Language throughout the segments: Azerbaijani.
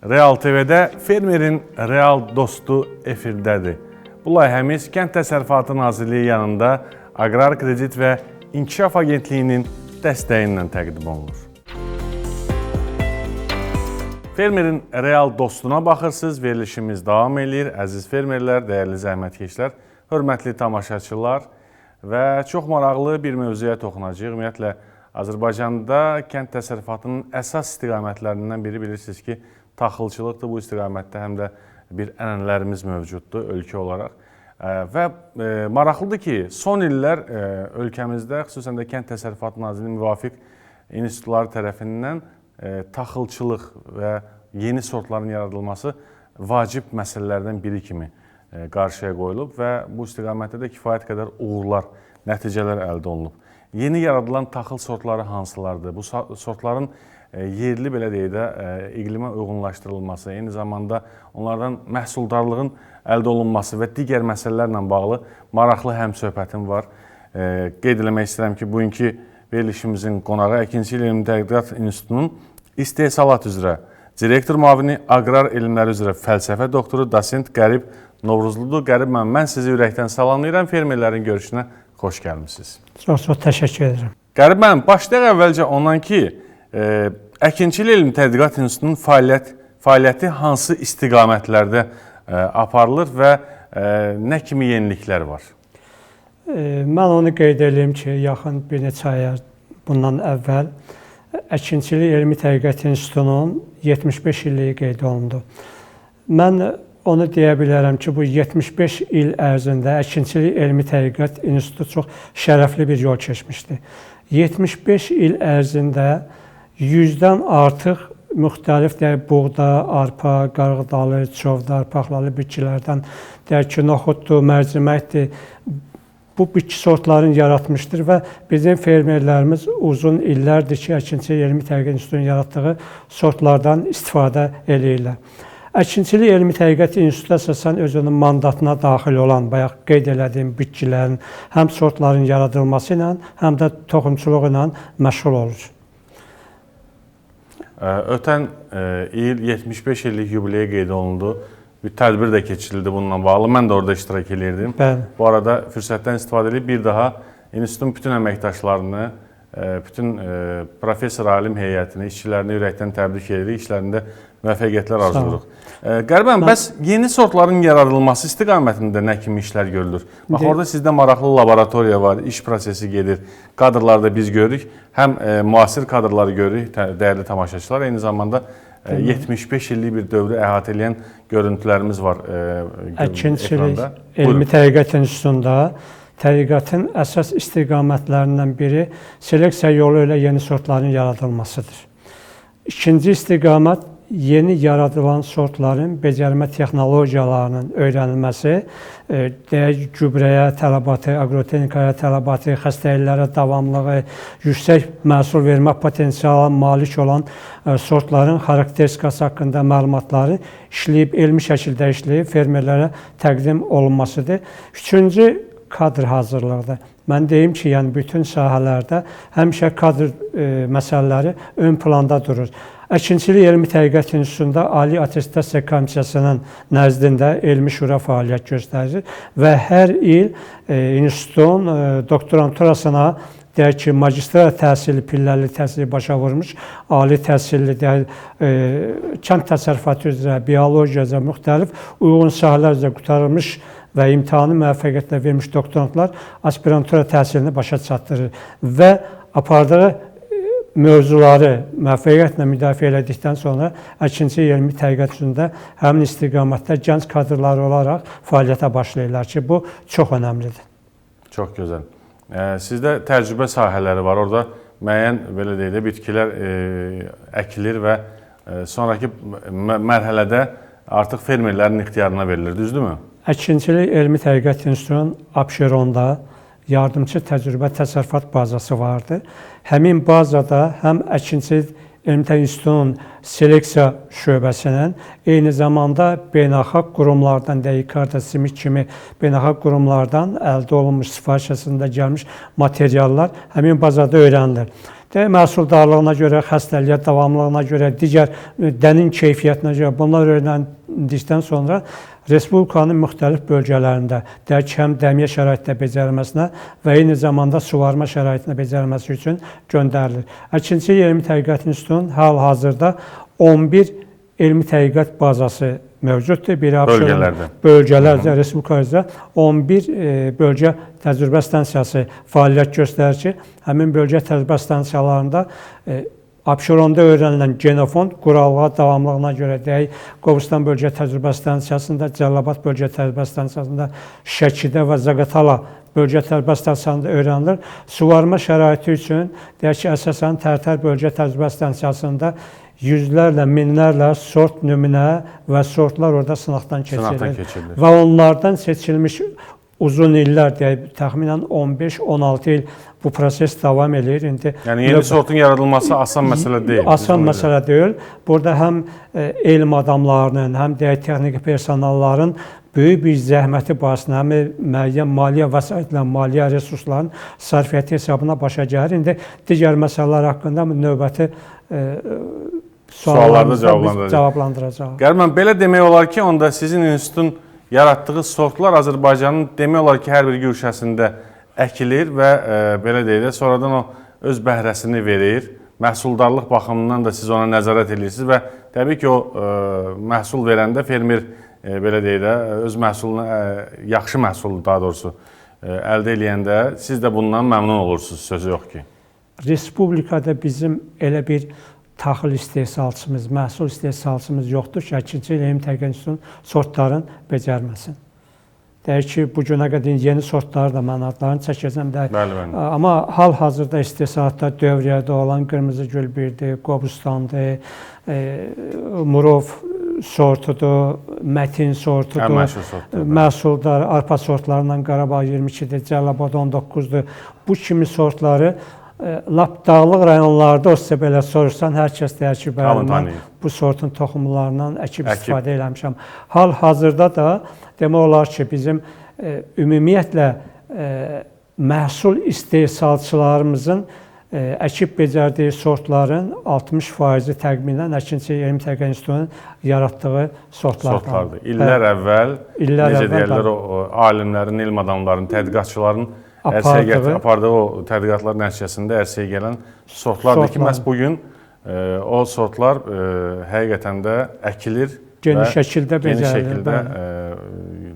Real TV-də fermerin real dostu efirdədir. Bu layihəmiz Kənd Təsərrüfatı Nazirliyi yanında Aqrar Kredit və İnkişaf Agentliyinin dəstəyi ilə təqdim olunur. Fermerin real dostuna baxırsınız, verilişimiz davam edir. Əziz fermerlər, dəyərli zəhmətkeşlər, hörmətli tamaşaçılar və çox maraqlı bir mövzuya toxunacağıq. Ümumiyyətlə, Azərbaycanda kənd təsərrüfatının əsas istiqamətlərindən biri bilirsiniz ki, taxılçılıqdır. Bu istiqamətdə həm də bir ənənələrimiz mövcuddur ölkə olaraq. Və maraqlıdır ki, son illər ölkəmizdə, xüsusən də Kənd Təsərrüfatı Nazirliyinin müvafiq institutları tərəfindən taxılçılıq və yeni sortların yaradılması vacib məsələlərdən biri kimi qarşıya qoyulub və bu istiqamətdə də kifayət qədər uğurlar, nəticələr əldə olunub. Yeni yaradılan taxıl sortları hansılardır? Bu sortların yerli, belə deyək də, iqlimə uyğunlaşdırılması, eyni zamanda onlardan məhsuldarlığın əldə olunması və digər məsələlərlə bağlı maraqlı həmsöhbətim var. Qeyd eləmək istəyirəm ki, bugünkü verilişimizin qonağı Əkinçilik Elmi Tədqiqat İnstitutunun istehsalat üzrə direktor müavini, aqrar elmləri üzrə fəlsəfə doktoru, dosent Qərib Novruzludur. Qərib mən sizi ürəkdən salamlayıram. Fermerlərin görüşünə xoş gəlmişsiniz. Çox təşəkkür edirəm. Qərib müəllim, başlayaq əvvəlcə ondan ki, Əkinçilik Elmi Tədqiqat İnstitutunun fəaliyyəti hansı istiqamətlərdə aparılır və nə kimi yeniliklər var? Mən onu qeyd edeyim ki, yaxın bir neçə aya bundan əvvəl Əkinçilik Elmi Tədqiqat İnstitutunun 75 illiyi qeyd olundu. Mən onu deyə bilərəm ki, bu 75 il ərzində Əkinçilik Elmi Tədqiqat İnstitutu çox şərəfli bir yol keçmişdi. 75 il ərzində 100-dən artıq müxtəlif buğda, arpa, qarğıdalı, çovdar, paxlalı bitkilərdən noxuddur, mərciməkdir. Bu bitki sortlarını yaratmışdır və bizim fermerlərimiz uzun illərdir ki, Əkinçilik Elmi Tədqiqat İnstitutunun yaratdığı sortlardan istifadə edirlər. Əkinçilik Elmi Tədqiqat İnstitutu əsasən özünün mandatına daxil olan, bayaq qeyd elədiyim bitkilərin, həm sortların yaradılması ilə, həm də toxumçuluq ilə məşğul olur. Ötən il 75 illik yubileyə qeyd olundu. Bir tədbir də keçirildi bununla bağlı. Mən də orada iştirak edirdim. Bu arada fürsətdən istifadə edib bir daha institutun bütün əməkdaşlarını, bütün professor alim heyətini, işçilərini ürəkdən təbrik edirik. İşlərində müvəffəqiyyətlər arzulayırıq. Qərib müəllim, bəs yeni sortların yaradılması istiqamətində nə kimi işlər görülür? Bax, orada sizdə maraqlı laboratoriya var, iş prosesi gedir. Kadrlarda biz görürük. Həm müasir kadrları görürük, dəyərli tamaşaçılar. Eyni zamanda 75 illik bir dövrü əhatə edən görüntülərimiz var ekranda. Əkinçilik Elmi Tədqiqat İnstitutunda tədqiqatın əsas istiqamətlərindən biri seleksiya yolu ilə yeni sortların yaradılmasıdır. İkinci istiqamət yeni yaradılan sortların becərmə texnologiyalarının öyrənilməsi, gübrəyə tələbatı, agrotexnikaya tələbatı, xəstəliklərə davamlılığı, yüksək məhsul vermə potensialına malik olan sortların xarakteristikası haqqında məlumatları işləyib, elmi şəkildə işləyib, fermerlərə təqdim olunmasıdır. Üçüncü, kadr hazırlığıdır. Mən deyim ki, yəni bütün sahələrdə həmişə kadr məsələləri ön planda durur. Əkinçilik Elmi Tədqiqat İnstitutunda Ali Attestasiya Komissiyasının nəzdində elmi şura fəaliyyət göstərir və hər il institutun doktoranturasına deyək ki, magistral təhsili, pilləli təhsili başa vurmuş, ali təhsilli, kənd təsərrüfatı üzrə, biologiya üzrə, müxtəlif uyğun sahələr üzrə qutarılmış və imtahanı müvəffəqiyyətlə vermiş doktorantlar aspirantura təhsilini başa çatdırır və apardığı mövzuları müvəffəqiyyətlə müdafiə elədikdən sonra Əkinçilik Elmi Tədqiqat üzrə həmin istiqamətdə gənc kadrlar olaraq fəaliyyətə başlayırlar ki, bu çox önəmlidir. Çox gözəl. Sizdə təcrübə sahələri var. Orada müəyyən, belə deyək də, bitkilər əkilir və sonraki mərhələdə artıq fermerlərin ixtiyarına verilir, düzdürmü? Əkinçilik Elmi Tədqiqat İnstitutunun Abşeronda yardımçı təcrübə təsərrüfat bazası vardır. Həmin bazada həm Əkinçilik Elmi Tədqiqat İnstitutunun seleksiya şöbəsinin, eyni zamanda beynəlxalq qurumlardan, Icarda, Simit kimi beynəlxalq qurumlardan əldə olunmuş, sifariş əsasında gəlmiş materiallar həmin bazada öyrənilir. Məhsuldarlığına görə, xəstəliyə davamlılığına görə, digər dənin keyfiyyətinə görə bunlar öyrəndikdən sonra Respublikanın müxtəlif bölgələrində həm dəmiyə şəraitində becərilməsinə və eyni zamanda suvarma şəraitində becərilməsi üçün göndərilir. Əkinçilik Elmi Tədqiqat İnstitutunun hal-hazırda 11 elmi tədqiqat bazası mövcuddur. Bölgələrdə, Respublikamızda 11 bölgə təcrübə stansiyası fəaliyyət göstərir ki, həmin bölgə təcrübə stansiyalarında Abşeronda öyrənilən genofond qurallığa davamlılığına görə deyək, Qobustan bölgə təcrübə stansiyasında, Cəlilabad bölgə təcrübə stansiyasında, Şəkidə və Zaqatala bölgə təcrübə stansiyasında öyrənilir. Suvarma şəraiti üçün deyək ki, əsasən Tərtər bölgə təcrübə stansiyasında yüzlərlə, minlərlə sort nümunə və sortlar orada sınaqdan keçirilir. Və onlardan seçilmiş uzun illər, deyək, təxminən 15-16 il bu proses davam edir. Yəni yeni sortun yaradılması asan məsələ deyil. Asan məsələ deyil. Burada həm elm adamlarının, həm deyək texniki personalların böyük bir zəhməti bahsına, həm müəyyən maliyyə vəsaitlə, maliyyə resursların sərfiyyəti hesabına başa gəlir. İndi digər məsələlər haqqında növbəti suallarda cavablandıracaq. Qəribən, belə demək olar ki, onda sizin institutun yaratdığı sortlar Azərbaycanın demək olar ki, hər bir güşəsində əkilir və belə deyək, sonradan o öz bəhrəsini verir. Məhsuldarlıq baxımından da siz ona nəzarət edirsiniz və təbii ki, o məhsul verəndə fermer belə deyək, öz məhsulunu, yaxşı məhsulu daha doğrusu əldə edəndə siz də bundan məmnun olursunuz, sözü yox ki. Respublikada bizim elə bir taxıl istehsalçımız, məhsul istehsalçımız yoxdur ki, Əkinçilik Elmi Tədqiqat İnstitutunun sortların becərməsin. Deyək ki, bu günə qədər yeni sortları da mən adlarını çəkəcəm. Amma hal-hazırda istehsalatda dövriyədə olan Qırmızı Gül 1-dir, Qobustandır, Murov sortudur, Mətin sortudur, məhsuldar arpa sortlarından Qarabağ 22-dir, Cəlilabad 19-dur. Bu kimi sortları lap dağlıq rayonlarda olsa belə soruşsan, hər kəs deyər ki, mən bu sortun toxumlarından əkib istifadə eləmişəm. Hal-hazırda da demək olar ki, bizim ümumiyyətlə məhsul istehsalçılarımızın əkib becərdiyi sortların 60% təqminən Əkinçilik Elmi Tədqiqat İnstitutunun yaratdığı sortlardır. İllər əvvəl, necə deyərlər, o alimlərin, elm adamlarının, tədqiqatçıların apardığı o tədqiqatlar nəticəsində ərsəyə gələn sortlardır ki, məhz bugün o sortlar həqiqətən də əkilir geniş şəkildə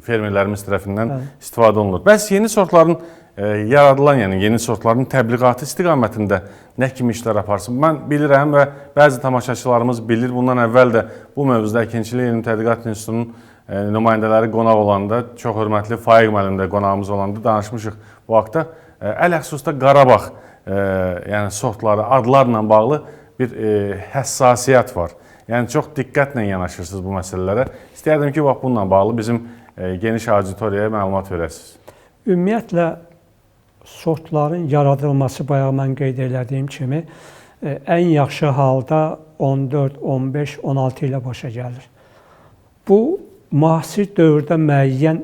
fermerlərimiz tərəfindən istifadə olunur. Bəs yeni sortların yaradılan, yəni yeni sortların təbliğatı istiqamətində nə kimi işlər aparsın? Mən bilirəm və bəzi tamaşaçılarımız bilir. Bundan əvvəl də bu mövzuda Əkinçilik Elmi Tədqiqat İnstitutunun nümayəndələri qonaq olanda, çox hörmətli Faiq müəllim də qonağımız olanda danışmışıq bu haqda. Ələxüsusda Qarabağ yəni sortları, adlarla bağlı bir həssasiyyət var. Yəni çox diqqətlə yanaşırsınız bu məsələlərə. İstəyərdim ki, bununla bağlı bizim geniş auditoriyaya məlumat verəsiniz. Ümumiyyətlə, sortların yaradılması, bayaq mən qeyd elədiyim kimi, ən yaxşı halda 14, 15, 16 ilə başa gəlir. Bu, müasir dövrdə müəyyən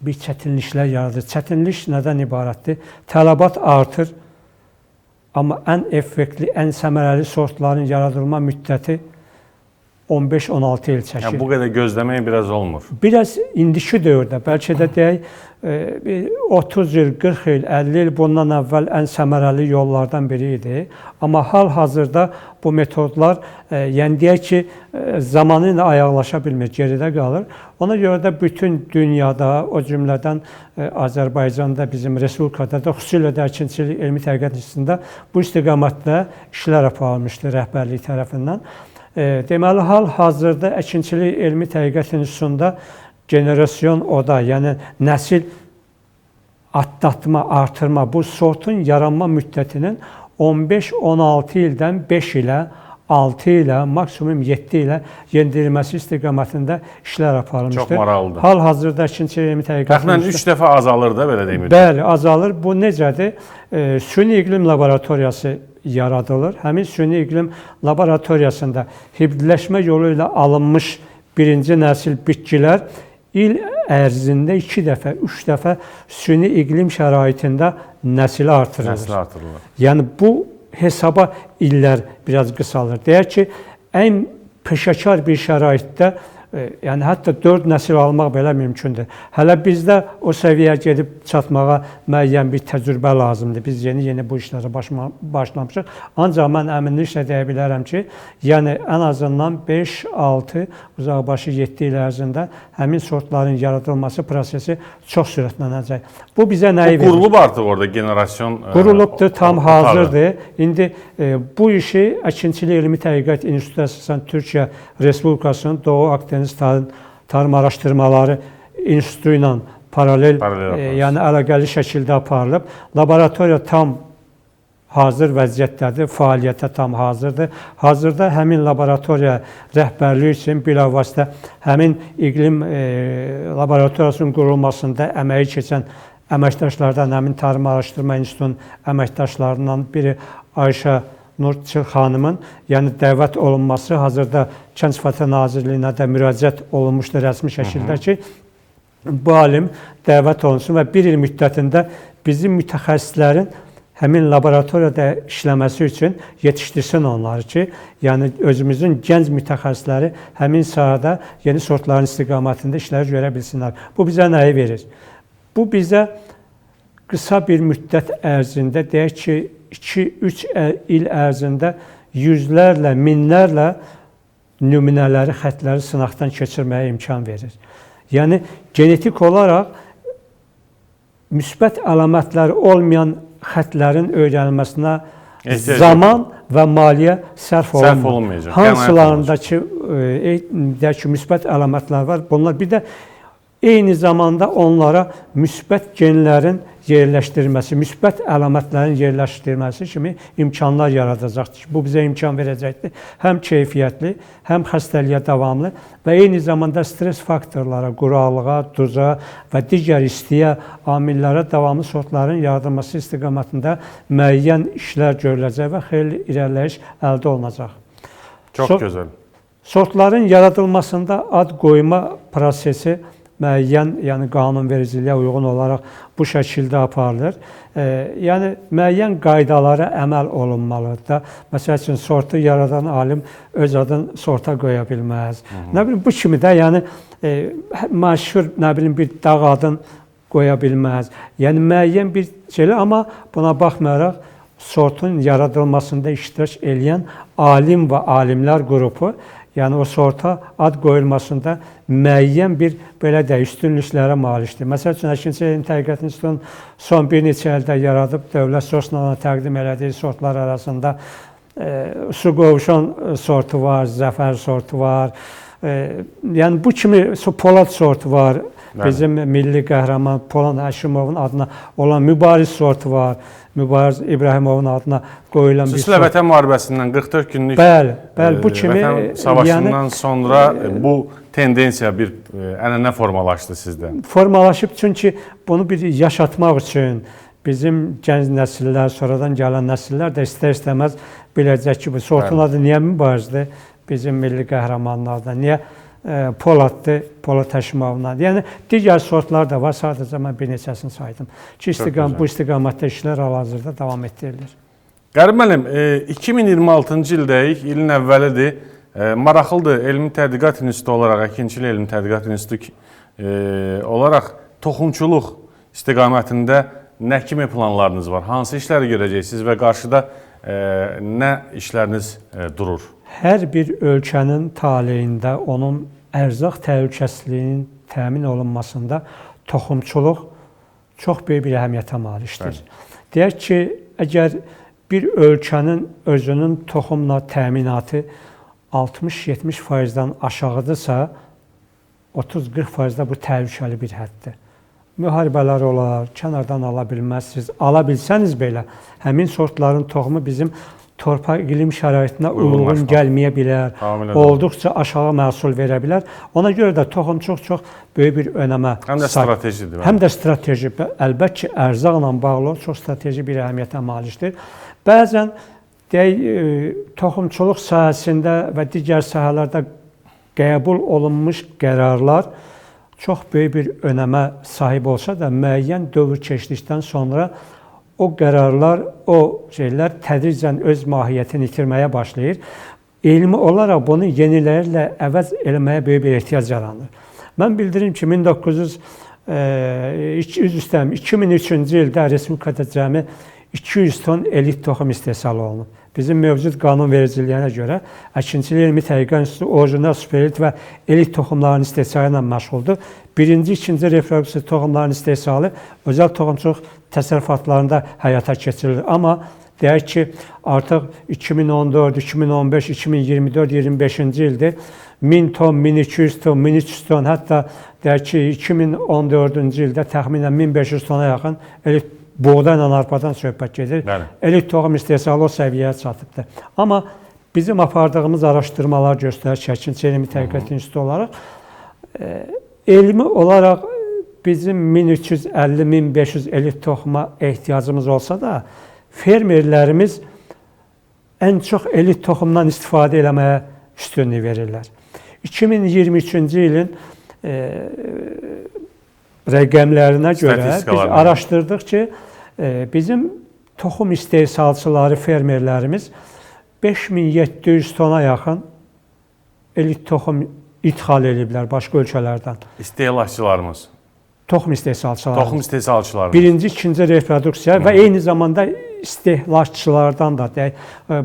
bir çətinliklər yaradır. Çətinlik nədən ibarətdir? Tələbat artır, amma ən effektli, ən səmərəli sortların yaradılma müddəti 15-16 il çəkir. Yəni, bu qədər gözləmək biraz olmur. Biraz indiki dövrdə, bəlkə də deyək, 30 il, 40 il, 50 il bundan əvvəl ən səmərəli yollardan biri idi. Amma hal-hazırda bu metodlar, yəni deyək ki, zamanı ilə ayaqlaşa bilmir, geridə qalır. Ona görə də bütün dünyada, o cümlədən Azərbaycanda, bizim Respublikada da, xüsusilə də Əkinçilik Elmi Tədqiqat İnstitutunda bu istiqamətdə işlər aparılmışdır rəhbərlik tərəfindən. Deməli, hal-hazırda Əkinçilik Elmi Tədqiqat İnstitutunda generasyon oda, yəni nəsil atlatma, artırma, bu sortun yaranma müddətinin 15-16 ildən 5 ilə, 6 ilə, maksimum 7 ilə yendirilməsi istiqamətində işlər aparılmışdır. Çox maraqlıdır. Hal-hazırda Əkinçilik Elmi Tədqiqat İnstitutunda təxminən 3 dəfə azalır da, belə deyim. Bəli, azalır. Bu necədir? Süni iqlim laboratoriyası yaradılır. Həmin süni iqlim laboratoriyasında hibridləşmə yolu ilə alınmış birinci nəsil bitkilər il ərzində 2 dəfə, 3 dəfə süni iqlim şəraitində nəsli artırılır. Nəsli artırılır. Yəni bu hesaba illər biraz qısalır. Deyək ki, ən peşəkar bir şəraitdə yəni hətta 4 nəsil almaq belə mümkündür. Hələ bizdə o səviyyəyə gedib çatmağa müəyyən bir təcrübə lazımdır. Biz yeni bu işlərə başlamışıq. Ancaq mən əminliklə deyə bilərəm ki, yəni ən azından 5-6, uzaqbaşı 7 il ərzində həmin sortların yaradılması prosesi çox sürətlənəcək. Bu bizə nəyi verir? Qurulub artıq orada generasyon Qurulubdur, tam hazırdır. İndi bu işi Əkinçilik Elmi Tədqiqat İnstitutu əsasən Türkiyə Respublikasının Doğu Akdeniz Tarım Araşdırmaları İnstitutu ilə paralel yəni əlaqəli şəkildə aparılıb. Laboratoriya tam hazır vəziyyətdədir, fəaliyyətə tam hazırdır. Hazırda həmin laboratoriya rəhbərliyi üçün bilavasitə həmin iqlim laboratoriyasının qurulmasında əməyi keçən əməkdaşlardan, həmin Tarım Araşdırma İnstitutunun əməkdaşlarından biri Ayşə Nurçil xanımın yəni dəvət olunması hazırda Kənd Təsərrüfatı Nazirliyinə də müraciət olunmuşdur rəsmi şəkildə ki, bu alim dəvət olunsun və bir il müddətində bizim mütəxəssislərin həmin laboratoriyada işləməsi üçün yetişdirsin onları ki, yəni özümüzün gənc mütəxəssisləri həmin sahədə yeni sortların istiqamətində işlər görə bilsinlər. Bu bizə nəyi verir? Bu bizə qısa bir müddət ərzində, deyək ki, 2-3 il ərzində yüzlərlə, minlərlə nümunələri, xətləri sınaqdan keçirməyə imkan verir. Yəni, genetik olaraq müsbət əlamətləri olmayan xətlərin öyrənilməsinə zaman və maliyyə sərf olunmayacaq. Hansılarındakı deyək ki, müsbət əlamətlər var. Bunlar bir də eyni zamanda onlara müsbət genlərin yerləşdirilməsi, müsbət əlamətlərin yerləşdirilməsi kimi imkanlar yaradacaqdır. Bu bizə imkan verəcəkdir. Həm keyfiyyətli, həm xəstəliyə davamlı və eyni zamanda stres faktorlara, quraqlığa, duza və digər istiyə, amillərə davamlı sortların yaradılması istiqamətində müəyyən işlər görüləcək və xeyli irəliləyiş əldə olunacaq. Çox gözəl. Sortların yaradılmasında ad qoyma prosesi müəyyən, yəni qanunvericiliyə uyğun olaraq bu şəkildə aparılır. Yəni müəyyən qaydalara əməl olunmalıdır. Məsəl üçün, sortu yaradan alim öz adını sorta qoya bilməz. Nə bilim, bu kimi də, yəni məşhur, nə bilim, bir dağ adını qoya bilməz. Yəni müəyyən bir şeylə, amma buna baxmayaraq sortun yaradılmasında iştirak edən alim və alimlər qrupu, yəni o sorta ad qoyulmasında müəyyən bir belə də üstünlüklərə malikdir. Məsəl üçün, Əkinçilik Elmi Tədqiqat İnstitutunun son bir neçə ildə yaradıb dövlət sortuna təqdim elədiyi sortlar arasında su qovuşan sortu var, zəfər sortu var. Yəni bu kimi Polad sortu var. Bizim milli qəhrəman Polad Həşimovun adına olan Mübariz sortu var. Mübariz İbrahimovun adına qoyulan bir sort. Xüsusilə Vətən müharibəsindən 44 günlük bu kimi Vətən savaşından sonra bu tendensiya bir ənənə formalaşdı sizdə. Formalaşıb, çünki bunu bir yaşatmaq üçün bizim gənc nəsillər, sonradan gələn nəsillər də istər-istəməz biləcək ki, bu sortun adı niyə Mübarizdir bizim milli qəhrəmanlardan, niyə Poladdır, Polad Həşimovdan. Yəni, digər sortlar da var, sadəcə mən bir neçəsini saydım ki, bu istiqamətdə işlər hal-hazırda davam etdirilir. Qərib müəllim, 2026-cı ildəyik, ilin əvvəlidir. Maraqlıdır, Elmi Tədqiqat İnstitutu olaraq, Əkinçilik Elmi Tədqiqat İnstitutu olaraq toxumçuluq istiqamətində nə kimi planlarınız var? Hansı işləri görəcəksiniz və qarşıda nə işləriniz durur? Hər bir ölkənin taleyində onun ərzaq təhlükəsizliyinin təmin olunmasında toxumçuluq çox böyük bir əhəmiyyətə malikdir. Deyək ki, əgər bir ölkənin özünün toxumla təminatı 60-70%-dən aşağıdırsa, 30-40%-də bu təhlükəli bir həddir. Müharibələr olar, kənardan ala bilməzsiniz. Ala bilsəniz belə, həmin sortların toxumu bizim torpaq iqlim şəraitinə uyğun gəlməyə bilər, olduqca aşağı məhsul verə bilər. Ona görə də toxumçuluq çox böyük bir önəmə sahib. Həm də stratejidir. Həm də strateji, əlbəttə ki, ərzaqla bağlı çox strateji bir əhəmiyyətə malikdir. Bəzən toxumçuluq sahəsində və digər sahələrdə qəbul olunmuş qərarlar çox böyük bir önəmə sahib olsa da, müəyyən dövr keçdikdən sonra o qərarlar, o şeylər tədricən öz mahiyyətini itirməyə başlayır. Elmi olaraq bunu yenilərlə əvəz eləməyə böyük bir ehtiyac yaranır. Mən bildirim ki, 2003-cü ildə Respublikada cəmi 200 ton elit toxum istehsal olunub. Bizim mövcud qanunvericiliyinə görə Əkinçilik Elmi Tədqiqat İnstitutu orijinal superelit və elit toxumların istehsalı ilə məşğuldur. Birinci, ikinci reproduksiya toxumların istehsalı özəl toxumçuluq təsərrüfatlarında həyata keçirilir. Amma deyək ki, artıq 2014, 2015, 2024, 25-ci ildir. 1000 ton, 1200 ton, 1300 ton, hətta deyək ki, 2014-cü ildə təxminən 1500 tona yaxın elit buğda ilə arpadan söhbət gedir. Elit toxum istehsalı o səviyyəyə çatıbdır. Amma bizim apardığımız araşdırmalar göstərir ki, Əkinçilik Elmi Tədqiqat İnstitutu olaraq elmi olaraq bizim 1350-1500 elit toxuma ehtiyacımız olsa da fermerlərimiz ən çox elit toxumdan istifadə eləməyə üstünlük verirlər. 2023-cü ilin rəqəmlərinə görə biz araşdırdıq ki, bizim toxum istehsalçıları, fermerlərimiz 5700 tona yaxın elit toxum ithal ediblər başqa ölkələrdən. İstehlakçılarımız. Toxum istehsalçılarımız. Toxum istehsalçılarımız. Birinci, ikinci reproduksiya və eyni zamanda istehlakçılardan da deyək.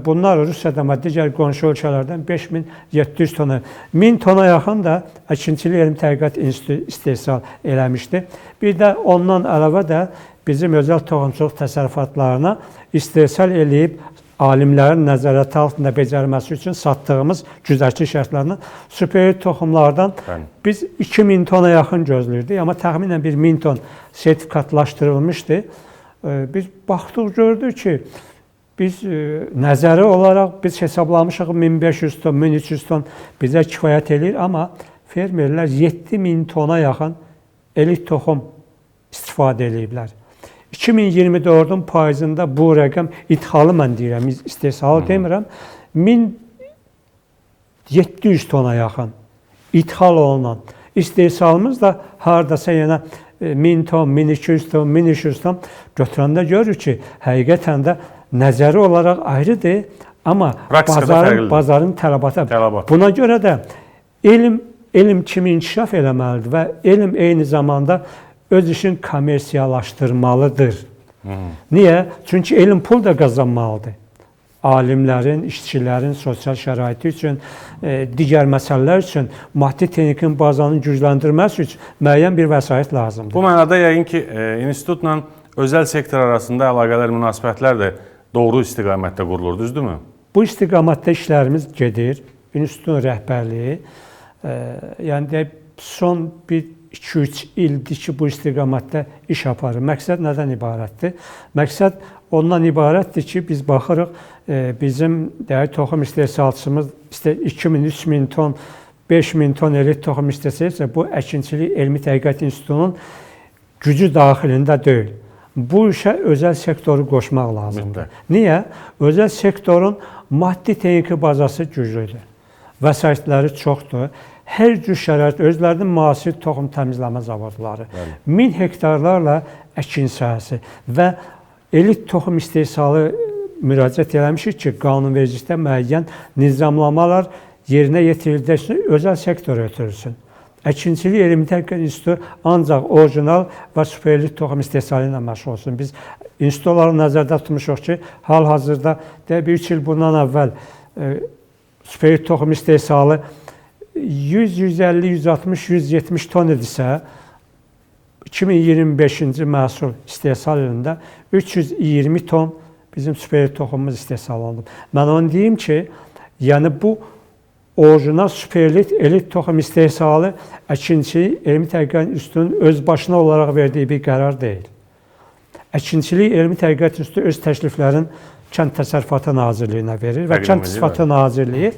Bunlar Rusiyadan və digər qonşu ölkələrdən 5700 tona, 1000 tona yaxın da Əkinçilik Elmi Tədqiqat İnstitutu istehsal eləmişdi. Bir də ondan əlavə də bizim özəl toxumçuluq təsərrüfatlarına istehsal eləyib alimlərin nəzarəti altında becərməsi üçün satdığımız güzəştli şərtlərlə superelit toxumlardan biz 2000 tona yaxın gözləyirdik, amma təxminən 1000 ton sertifikatlaşdırılmışdı. Biz baxdıq, gördük ki, biz nəzəri olaraq biz hesablamışıq 1500 ton, 1300 ton bizə kifayət eləyir, amma fermerlər 7000 tona yaxın elit toxum istifadə eləyiblər. 2024-ün payızında bu rəqəm idxalı mən deyirəm, istehsalı demirəm, 1700 tona yaxın idxal olunan istehsalımız da haradasa yenə 1000 ton, 1200 ton, 1300 ton götürəndə görür ki, həqiqətən də nəzəri olaraq ayrıdır, amma bazarın tələbatı. Buna görə də elm kimi inkişaf eləməlidir və elm eyni zamanda öz işin kommersiyalaşdırmalıdır. Niyə? Çünki elm pul da qazanmalıdır. Alimlərin, işçilərin sosial şəraiti üçün, digər məsələlər üçün, maddi texnikin bazanın gücləndirməsi üçün müəyyən bir vəsait lazımdır. Bu mənada yəqin ki, institutla özəl sektor arasında əlaqələr, münasibətlər də doğru istiqamətdə qurulur, düzdürmü? Bu istiqamətdə işlərimiz gedir. İnstitutun rəhbərliyi, yəni deyək, son 2-3 ildir ki, bu istiqamətdə iş aparır. Məqsəd nədən ibarətdir? Məqsəd ondan ibarətdir ki, biz baxırıq, bizim toxum istehsalçımız 2000-3000 ton, 5000 ton elit toxum istehsalçısı bu Əkinçilik Elmi Tədqiqat İnstitutunun gücü daxilində deyil. Bu işə özəl sektoru qoşmaq lazımdır. Niyə? Özəl sektorun maddi texniki bazası güclüdür. Vəsaitləri çoxdur. Hər cür şərait, özlərinin müasir toxum təmizləmə zavodları, 1000 hektarlarla əkin sahəsi və elit toxum istehsalı müraciət eləmişik ki, qanunvericilikdə müəyyən nizamlamalar yerinə yetirildikdə özəl sektor ötürülsün. Əkinçilik Elmi Tədqiqat İnstitutu ancaq orijinal və superelit toxum istehsalı ilə məşğul olsun. Biz institutları nəzərdə tutmuşuq ki, hal-hazırda 3 il bundan əvvəl superelit toxum istehsalı 100, 150, 160, 170 ton idisə, 2025-ci məhsul istehsal ilində 320 ton bizim superelit toxumumuz istehsal olunub. Mən onu deyim ki, yəni bu orijinal superelit elit toxum istehsalı Əkinçilik Elmi Tədqiqat İnstitutunun öz başına olaraq verdiyi bir qərar deyil. Əkinçilik Elmi Tədqiqat İnstitutu öz təkliflərini Kənd Təsərrüfatı Nazirliyinə verir və Kənd Təsərrüfatı Nazirliyi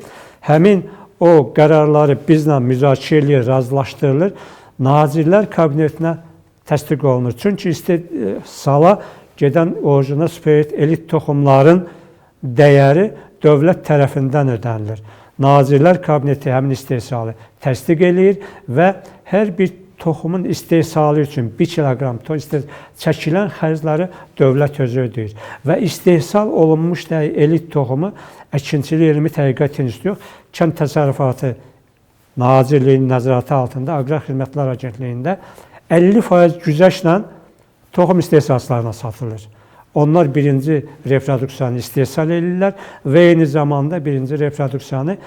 həmin o qərarları bizlə müzakirə edilir, razılaşdırılır, Nazirlər Kabinetinə təsdiq olunur. Çünki istehsala gedən orijinal superelit elit toxumların dəyəri dövlət tərəfindən ödənilir. Nazirlər Kabineti həmin istehsalı təsdiq eləyir və hər bir toxumun istehsalı üçün 1 kiloqram çəkilən xərcləri dövlət özü ödəyir və istehsal olunmuş elit toxumu Əkinçilik Elmi Tədqiqat İnstitutu Kənd Təsərrüfatı Nazirliyinin nəzarəti altında Aqrar Xidmətlər Agentliyində 50% güzəştlə toxum istehsalçılarına satılır. Onlar birinci reproduksiyanı istehsal edirlər və eyni zamanda birinci reproduksiyanı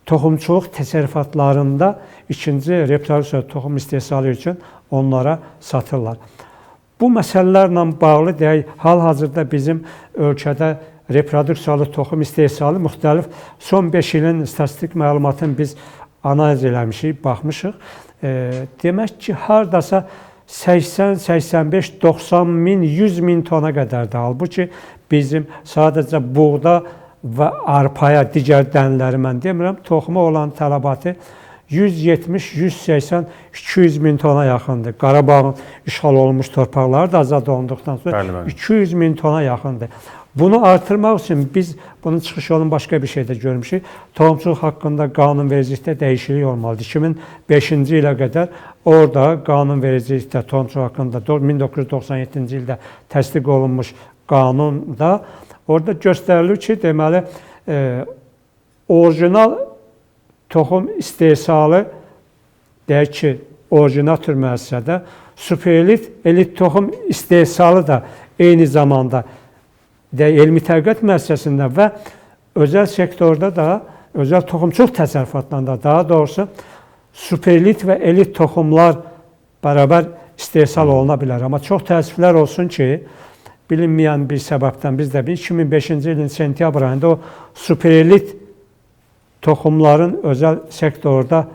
toxumçuluq təsərrüfatlarında ikinci reproduksiya toxum istehsalı üçün onlara satırlar. Bu məsələlərlə bağlı deyək, hal-hazırda bizim ölkədə reproduksiyalı toxum istehsalı müxtəlif son 5 ilin statistik məlumatını biz analiz eləmişik, baxmışıq. Demək ki, hardasa 80, 85, 90 min, 100 min tona qədərdir. Halbuki bizim sadəcə buğda və arpaya, digər dənləri mən demirəm, toxuma olan tələbatı 170, 180, 200 min tona yaxındır. Qarabağın işğal olunmuş torpaqları da azad olunduqdan sonra 200 min tona yaxındır. Bunu artırmaq üçün biz bunun çıxış yolunu başqa bir şeydə görmüşük. Toxumçuluq haqqında qanunvericilikdə dəyişiklik olmalıdır. 2005-ci ilə qədər orada qanunvericilikdə toxumçuluq haqqında 1997-ci ildə təsdiq olunmuş qanunda orada göstərilir ki, deməli orijinal toxum istehsalı deyək ki, orijinator müəssisədə superelit, elit toxum istehsalı da eyni zamanda elmi tədqiqat müəssisəsində və özəl sektorda da, özəl toxumçuluq təsərrüfatlarında daha doğrusu superelit və elit toxumlar bərabər istehsal oluna bilər. Amma çox təəssüflər olsun ki, bilinməyən bir səbəbdən biz də 2005-ci ilin sentyabr ayında o superelit toxumların özəl sektorda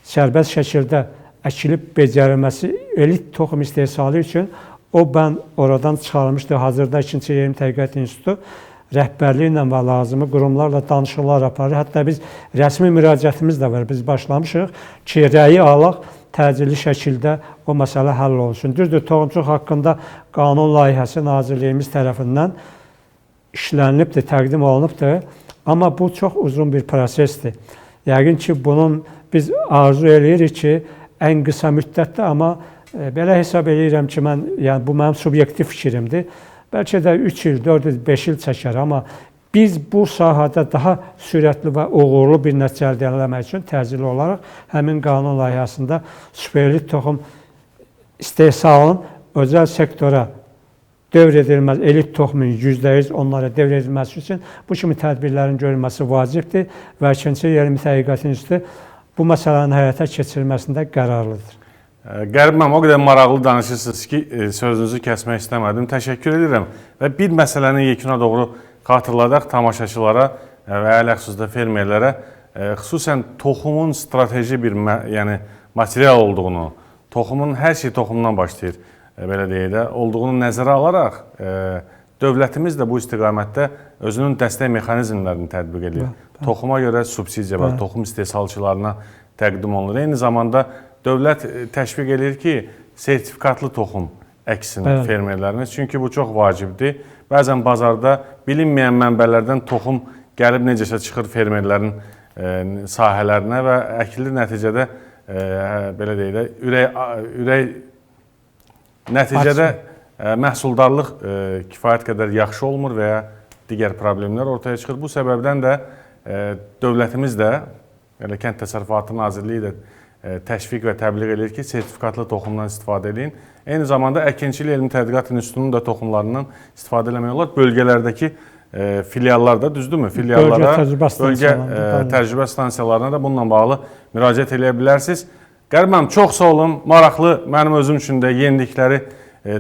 sərbəst şəkildə əkilib becərilməsi elit toxum istehsalı üçün o bənd oradan çıxarılmışdı. Hazırda İkinci Elmi Tədqiqat İnstitutu rəhbərliyi ilə və lazımi qurumlarla danışıqlar aparır. Hətta biz rəsmi müraciətimiz də var. Biz başlamışıq ki, rəyi alaq, təcili şəkildə o məsələ həll olunsun. Düzdür, toxumçuluq haqqında qanun layihəsi Nazirliyimiz tərəfindən işlənilibdir, təqdim olunubdur. Amma bu çox uzun bir prosesdir. Yəqin ki, bunun biz arzu edirik ki, ən qısa müddətdə, amma belə hesab edirəm ki, yəni bu mənim subyektiv fikrimdir. Bəlkə də 3 il, 4 il, 5 il çəkər, amma biz bu sahədə daha sürətli və uğurlu bir nəticə əldə etmək üçün təcili olaraq həmin qanun layihəsində superelit toxum istehsalının özəl sektora dövr edilməz, elit toxumun %100 onlara dövr edilməsi üçün bu kimi tədbirlərin görülməsi vacibdir və İkinci Elmi Tədqiqat İnstitutu bu məsələnin həyata keçirilməsində qərarlıdır. Qərib müəllim, o qədər maraqlı danışırsınız ki, sözünüzü kəsmək istəmədim. Təşəkkür edirəm və bir məsələni yekuna doğru xatırladaq tamaşaçılara və ələxüsusda fermerlərə, xüsusən toxumun strateji bir material olduğunu, toxumun hər şey toxumdan başlayır, belə deyək də, olduğunu nəzərə alaraq dövlətimiz də bu istiqamətdə özünün dəstək mexanizmlərini tətbiq edir. Toxuma görə subsidiya var, toxum istehsalçılarına təqdim olunur. Eyni zamanda dövlət təşviq edir ki, sertifikatlı toxum əksin fermerlərimiz. Çünki bu çox vacibdir. Bəzən bazarda bilinməyən mənbələrdən toxum gəlib necəsə çıxır fermerlərin sahələrinə və əkilir nəticədə, belə deyək də, ürək nəticədə məhsuldarlıq kifayət qədər yaxşı olmur və ya digər problemlər ortaya çıxır. Bu səbəbdən də dövlətimiz də, Kənd Təsərrüfatı Nazirliyi də təşviq və təbliğ edir ki, sertifikatlı toxumdan istifadə edin. Eyni zamanda Əkinçilik Elmi Tədqiqat İnstitutunun da toxumlarından istifadə eləmək olar. Bölgələrdəki filiallar da, düzdürmü? Filiallara, bölgə təcrübə stansiyalarına da bununla bağlı müraciət edə bilərsiniz. Qərib müəllim, çox sağ olun. Maraqlı, mənim özüm üçün də yenilikləri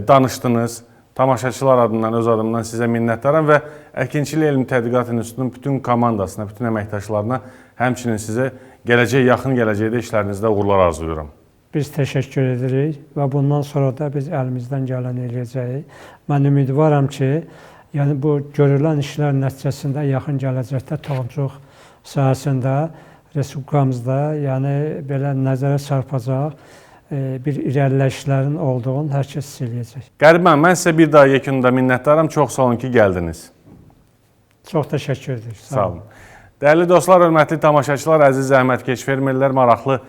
danışdınız. Tamaşaçılar adından, öz adımdan sizə minnətdaram və Əkinçilik Elmi Tədqiqat İnstitutunun bütün komandasına, bütün əməkdaşlarına, həmçinin sizə yaxın gələcəkdə işlərinizdə uğurlar arzulayıram. Biz təşəkkür edirik və bundan sonra da biz əlimizdən gələn eləyəcəyik. Mən ümidvaram ki, yəni bu görülən işlər nəticəsində yaxın gələcəkdə toxumçuluq sahəsində, respublikamızda, yəni belə nəzərə çarpacaq bir irəliləyişlərin olduğunu hər kəs hiss eləyəcək. Qərib müəllim, mən sizə bir daha yekununda minnətdaram. Çox sağ olun ki, gəldiniz. Çox təşəkkür edirik. Sağ olun. Dəyərli dostlar, hörmətli tamaşaçılar, əziz zəhmətkeş fermerlər, maraqlı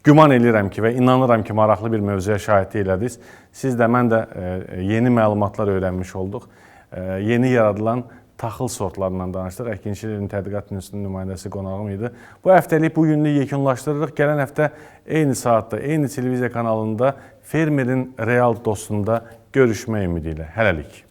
güman edirəm ki və inanıram ki, maraqlı bir mövzuya şahidlik elədiniz. Siz də, mən də yeni məlumatlar öyrənmiş olduq. Yeni yaradılan taxıl sortlarından danışdıq. Əkinçilik İlmi Tədqiqat İnstitutunun nümayəndəsi qonağım idi. Bu həftəlik, bu günlük yekunlaşdırırıq. Gələn həftə eyni saatda, eyni televiziya kanalında Fermerin Real dostunda görüşmək ümidi ilə. Hələlik.